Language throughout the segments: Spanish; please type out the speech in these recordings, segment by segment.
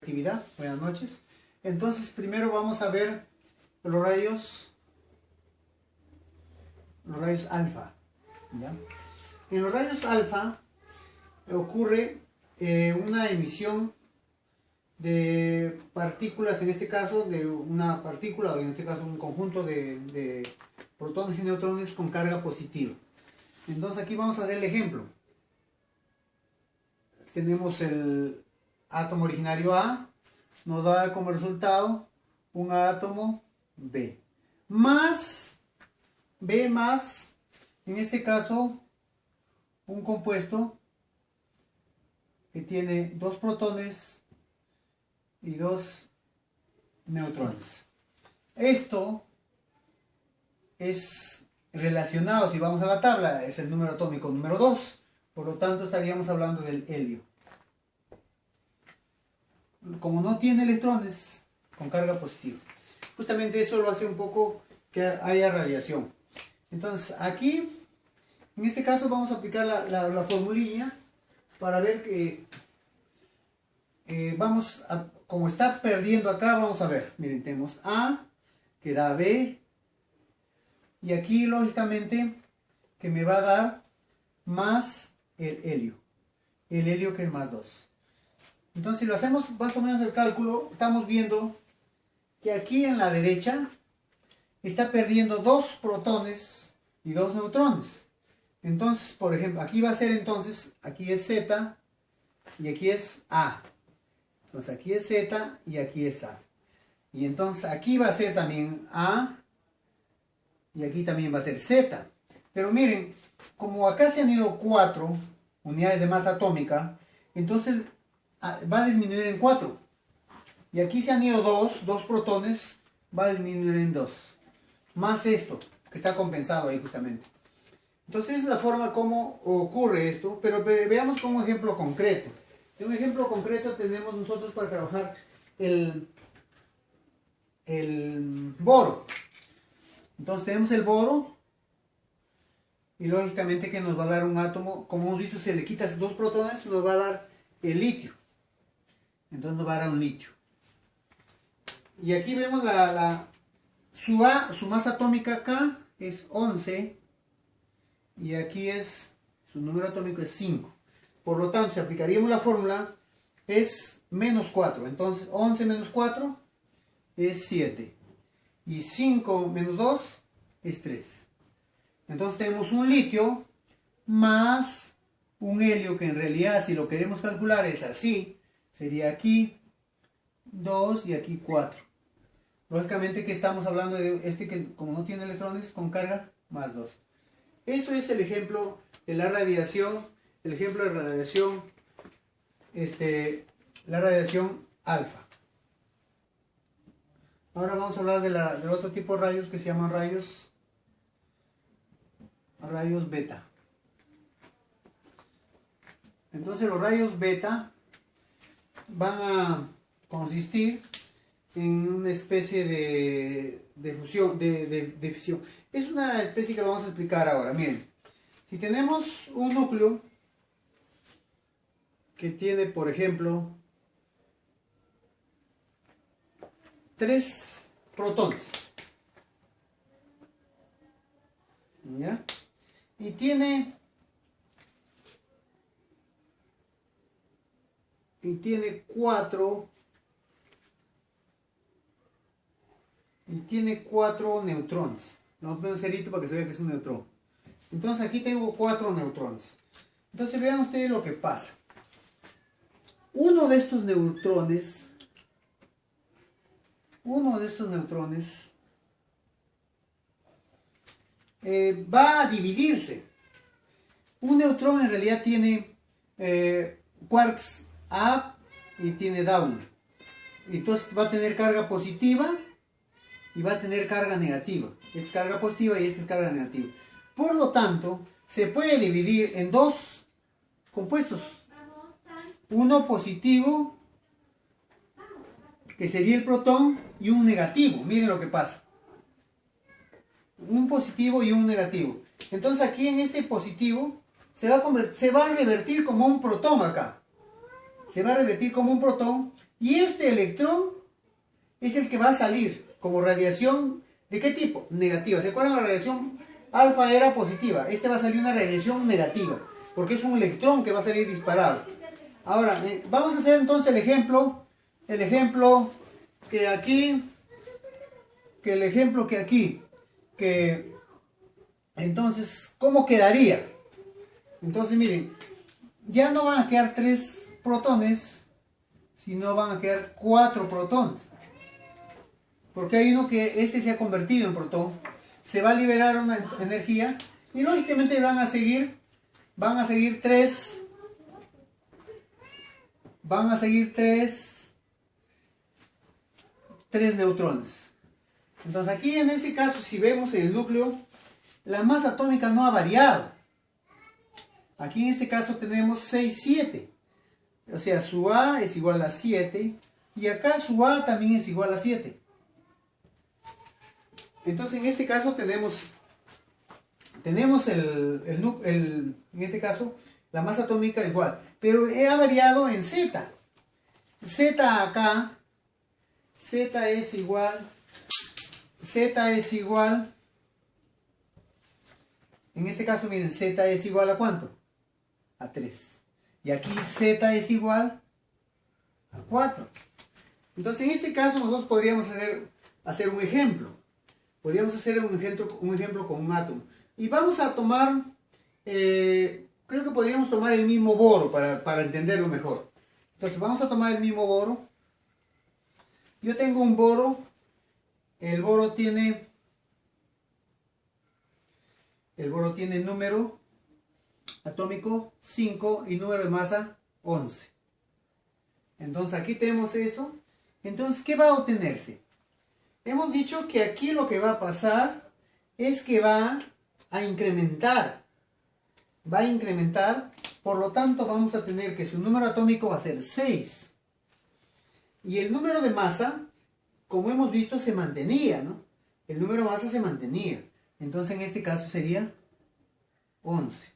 actividad. Buenas noches. Entonces, primero vamos a ver los rayos alfa. ¿Ya? En los rayos alfa ocurre una emisión de partículas, en este caso de una partícula, o en este caso un conjunto de protones y neutrones con carga positiva. Entonces aquí vamos a ver el ejemplo. Tenemos el átomo originario A, nos da como resultado un átomo B más, en este caso, un compuesto que tiene 2 protones y 2 neutrones. Esto es relacionado, si vamos a la tabla, es el número atómico número 2. Por lo tanto, estaríamos hablando del helio. Como no tiene electrones con carga positiva. Justamente eso lo hace un poco que haya radiación. Entonces, aquí, en este caso, vamos a aplicar la formulilla para ver que como está perdiendo acá, vamos a ver. Miren, tenemos A, que da B, y aquí, lógicamente, que me va a dar más el helio que es más 2. Entonces, si lo hacemos más o menos el cálculo, estamos viendo que aquí en la derecha está perdiendo 2 protones y 2 neutrones. Entonces, por ejemplo, aquí va a ser entonces, aquí es Z y aquí es A. Entonces, aquí es Z y aquí es A. Y entonces, aquí va a ser también A y aquí también va a ser Z. Pero miren, como acá se han ido 4 unidades de masa atómica, entonces va a disminuir en 4. Y aquí se han ido 2 protones, va a disminuir en 2. Más esto, que está compensado ahí justamente. Entonces es la forma como ocurre esto, pero veamos con un ejemplo concreto. En un ejemplo concreto tenemos nosotros para trabajar el boro. Entonces tenemos el boro. Y lógicamente que nos va a dar un átomo, como hemos visto, si le quitas 2 protones, nos va a dar el litio. Entonces nos va a dar un litio. Y aquí vemos su masa atómica acá es 11. Y aquí su número atómico es 5. Por lo tanto, si aplicaríamos la fórmula, es menos 4. Entonces 11 menos 4 es 7. Y 5 menos 2 es 3. Entonces tenemos un litio más un helio que en realidad, si lo queremos calcular, es así. Sería aquí 2 y aquí 4. Lógicamente que estamos hablando de que como no tiene electrones con carga, más 2. Eso es el ejemplo de la radiación, el ejemplo de radiación, la radiación alfa. Ahora vamos a hablar del otro tipo de rayos que se llaman rayos beta. Entonces los rayos beta van a consistir en una especie de fusión, de fisión. Es una especie que vamos a explicar ahora. Miren, si tenemos un núcleo que tiene, por ejemplo, 3 protones, ¿ya? Y tiene 4 neutrones. Vamos a poner un cerito para que se vea que es un neutrón. Entonces aquí tengo 4 neutrones. Entonces vean ustedes lo que pasa. Uno de estos neutrones va a dividirse. Un neutrón en realidad tiene quarks up y tiene down. Entonces va a tener carga positiva y va a tener carga negativa. Esta es carga positiva y esta es carga negativa. Por lo tanto, se puede dividir en 2 compuestos. Uno positivo, que sería el protón, y un negativo. Miren lo que pasa. Un positivo y un negativo. Entonces aquí en este positivo se va a revertir como un protón acá. se va a revertir como un protón y este electrón es el que va a salir como radiación. ¿De qué tipo? Negativa. ¿Se acuerdan? La radiación alfa era positiva. Este va a salir una radiación negativa porque es un electrón que va a salir disparado. Ahora, vamos a hacer entonces el ejemplo que aquí, entonces, ¿cómo quedaría? Entonces, miren, ya no van a quedar 3 protones, sino van a quedar 4 protones. Porque hay uno que se ha convertido en protón, se va a liberar una energía y lógicamente van a seguir 3 neutrones. Entonces aquí en este caso, si vemos el núcleo, la masa atómica no ha variado. Aquí en este caso tenemos 6, 7. O sea, su A es igual a 7 y acá su A también es igual a 7. Entonces en este caso tenemos en este caso la masa atómica igual, pero ha variado en Z. Z acá, Z es igual, en este caso miren, Z es igual a ¿cuánto? A 3. Y aquí Z es igual a 4. Entonces en este caso nosotros podríamos hacer un ejemplo. Podríamos hacer un ejemplo con un átomo. Y vamos a tomar, creo que podríamos tomar el mismo boro para entenderlo mejor. Entonces vamos a tomar el mismo boro. Yo tengo un boro. El boro tiene número atómico 5 y número de masa 11. Entonces aquí tenemos eso. Entonces, ¿qué va a obtenerse? Hemos dicho que aquí lo que va a pasar es que va a incrementar. Por lo tanto vamos a tener que su número atómico va a ser 6. Y el número de masa, como hemos visto, se mantenía, ¿no? El número de masa se mantenía. Entonces en este caso sería 11.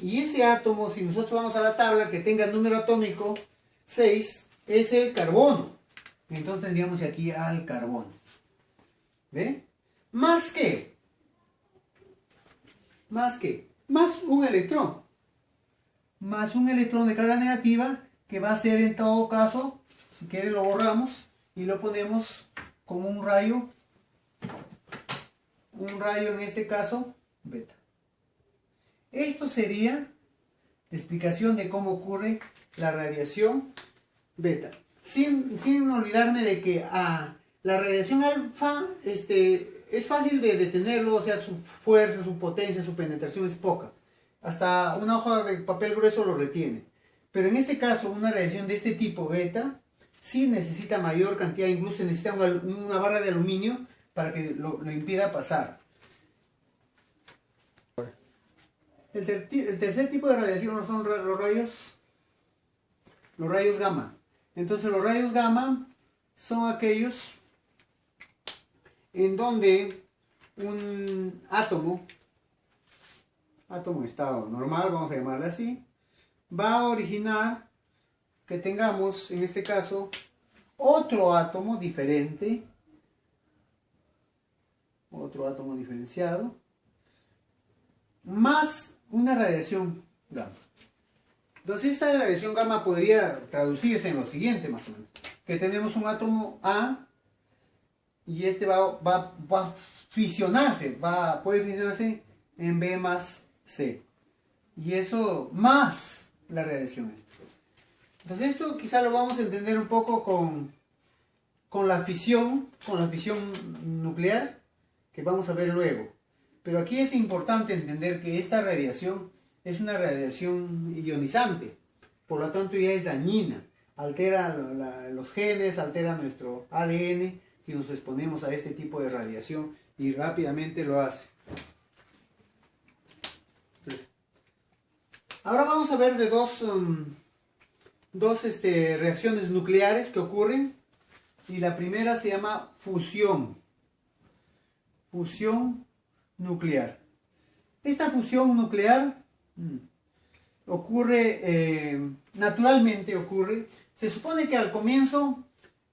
Y ese átomo, si nosotros vamos a la tabla que tenga número atómico 6, es el carbono. Entonces tendríamos aquí al carbono. ¿Ve? Más un electrón. Más un electrón de carga negativa, que va a ser en todo caso, si quiere lo borramos y lo ponemos como un rayo. Un rayo en este caso, beta. Esto sería la explicación de cómo ocurre la radiación beta. Sin olvidarme de que la radiación alfa es fácil de detenerlo, o sea, su fuerza, su potencia, su penetración es poca. Hasta una hoja de papel grueso lo retiene. Pero en este caso, una radiación de este tipo beta sí necesita mayor cantidad, incluso necesita una barra de aluminio para que lo impida pasar. El tercer tipo de radiación son los rayos gamma. Entonces los rayos gamma son aquellos en donde un átomo en estado normal, vamos a llamarle así, va a originar que tengamos, en este caso, otro átomo diferente, otro átomo diferenciado, más una radiación gamma. Entonces esta radiación gamma podría traducirse en lo siguiente más o menos, que tenemos un átomo A y este va a fusionarse, puede fusionarse en B más C, y eso más la radiación esta. Entonces esto quizá lo vamos a entender un poco con la fisión nuclear, que vamos a ver luego. Pero aquí es importante entender que esta radiación es una radiación ionizante, por lo tanto ya es dañina, altera los genes, altera nuestro ADN si nos exponemos a este tipo de radiación, y rápidamente lo hace. Entonces, ahora vamos a ver de dos reacciones nucleares que ocurren, y la primera se llama fusión nuclear. Esta fusión nuclear ocurre, naturalmente ocurre. Se supone que al comienzo,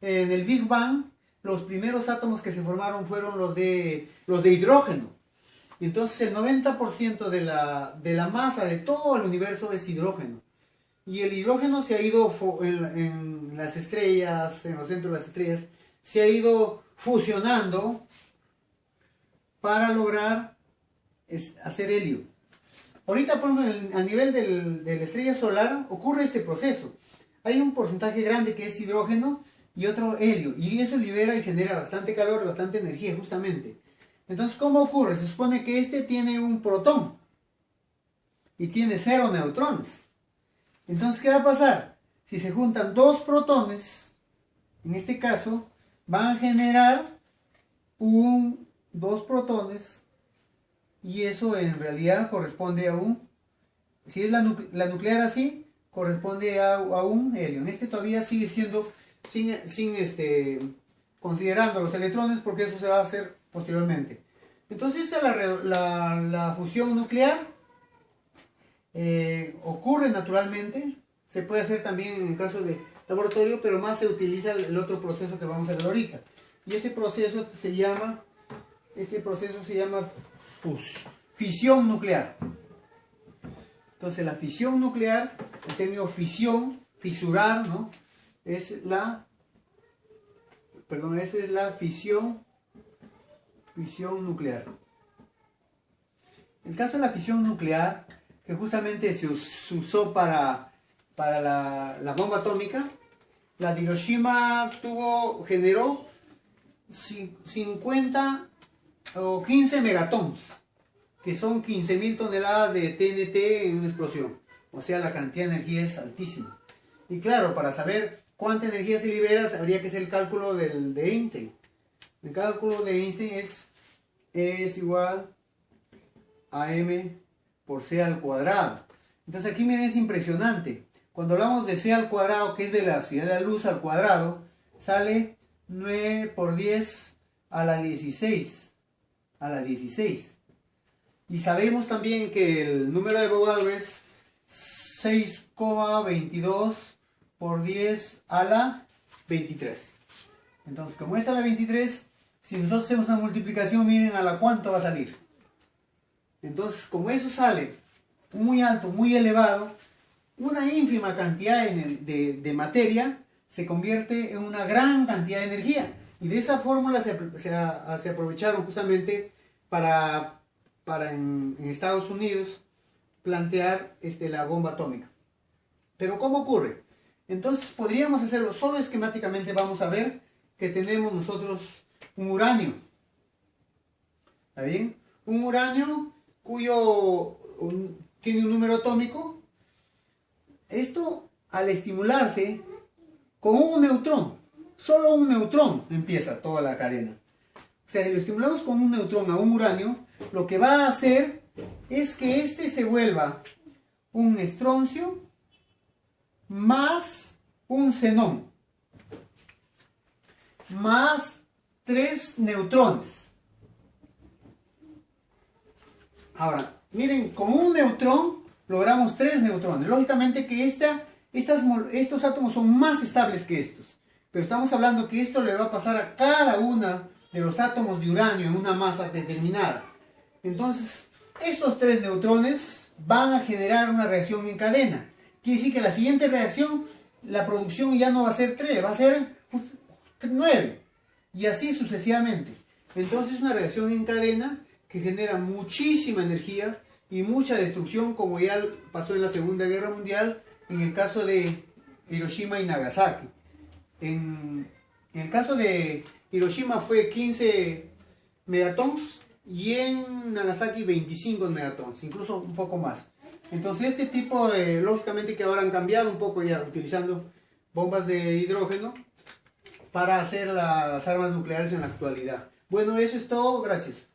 en el Big Bang, los primeros átomos que se formaron fueron los de hidrógeno. Entonces el 90% de la masa de todo el universo es hidrógeno. Y el hidrógeno se ha ido en las estrellas, en los centros de las estrellas, se ha ido fusionando para lograr hacer helio. Ahorita, por ejemplo, a nivel de la estrella solar ocurre este proceso. Hay un porcentaje grande que es hidrógeno y otro helio. Y eso libera y genera bastante calor, bastante energía, justamente. Entonces, ¿cómo ocurre? Se supone que este tiene un protón y tiene 0 neutrones. Entonces, ¿qué va a pasar? Si se juntan dos protones, en este caso, van a generar dos protones, y eso en realidad corresponde a si es la nuclear así, corresponde a un helio. En este todavía sigue siendo considerando los electrones, porque eso se va a hacer posteriormente. Entonces, esta es la fusión nuclear. Ocurre naturalmente, se puede hacer también en el caso de laboratorio, pero más se utiliza el otro proceso que vamos a ver ahorita. Y ese proceso se llama fisión nuclear. Entonces, la fisión nuclear, el término fisión, fisurar, ¿no? Esa es la fisión nuclear. El caso de la fisión nuclear, que justamente se usó para la bomba atómica, la de Hiroshima generó 50 o 15 megatons, que son 15.000 toneladas de TNT en una explosión. O sea, la cantidad de energía es altísima. Y claro, para saber cuánta energía se libera, habría que hacer el cálculo de Einstein. El cálculo de Einstein es igual a m por c al cuadrado. Entonces aquí miren, es impresionante. Cuando hablamos de c al cuadrado, que es de la velocidad de la luz al cuadrado, sale 9 por 10 a la 16. A la 16. Y sabemos también que el número de Avogadro es 6,22 por 10 a la 23. Entonces, como es a la 23, si nosotros hacemos una multiplicación, miren a la cuánto va a salir. Entonces, como eso sale muy alto, muy elevado, una ínfima cantidad de materia se convierte en una gran cantidad de energía. Y de esa fórmula se aprovecharon justamente para en Estados Unidos plantear la bomba atómica. Pero ¿cómo ocurre? Entonces podríamos hacerlo solo esquemáticamente. Vamos a ver que tenemos nosotros un uranio. ¿Está bien? Un uranio tiene un número atómico. Esto, al estimularse con un neutrón, solo un neutrón, empieza toda la cadena. O sea, si lo estimulamos con un neutrón a un uranio, lo que va a hacer es que este se vuelva un estroncio más un xenón, más 3 neutrones. Ahora, miren, con un neutrón logramos 3 neutrones. Lógicamente que estos átomos son más estables que estos. Pero estamos hablando que esto le va a pasar a cada uno de los átomos de uranio en una masa determinada. Entonces, estos 3 neutrones van a generar una reacción en cadena. Quiere decir que la siguiente reacción, la producción ya no va a ser 3, va a ser 9. Y así sucesivamente. Entonces, es una reacción en cadena que genera muchísima energía y mucha destrucción, como ya pasó en la Segunda Guerra Mundial, en el caso de Hiroshima y Nagasaki. En el caso de Hiroshima fue 15 megatons y en Nagasaki 25 megatons, incluso un poco más. Entonces este tipo lógicamente que ahora han cambiado un poco ya, utilizando bombas de hidrógeno para hacer las armas nucleares en la actualidad. Bueno, eso es todo, gracias.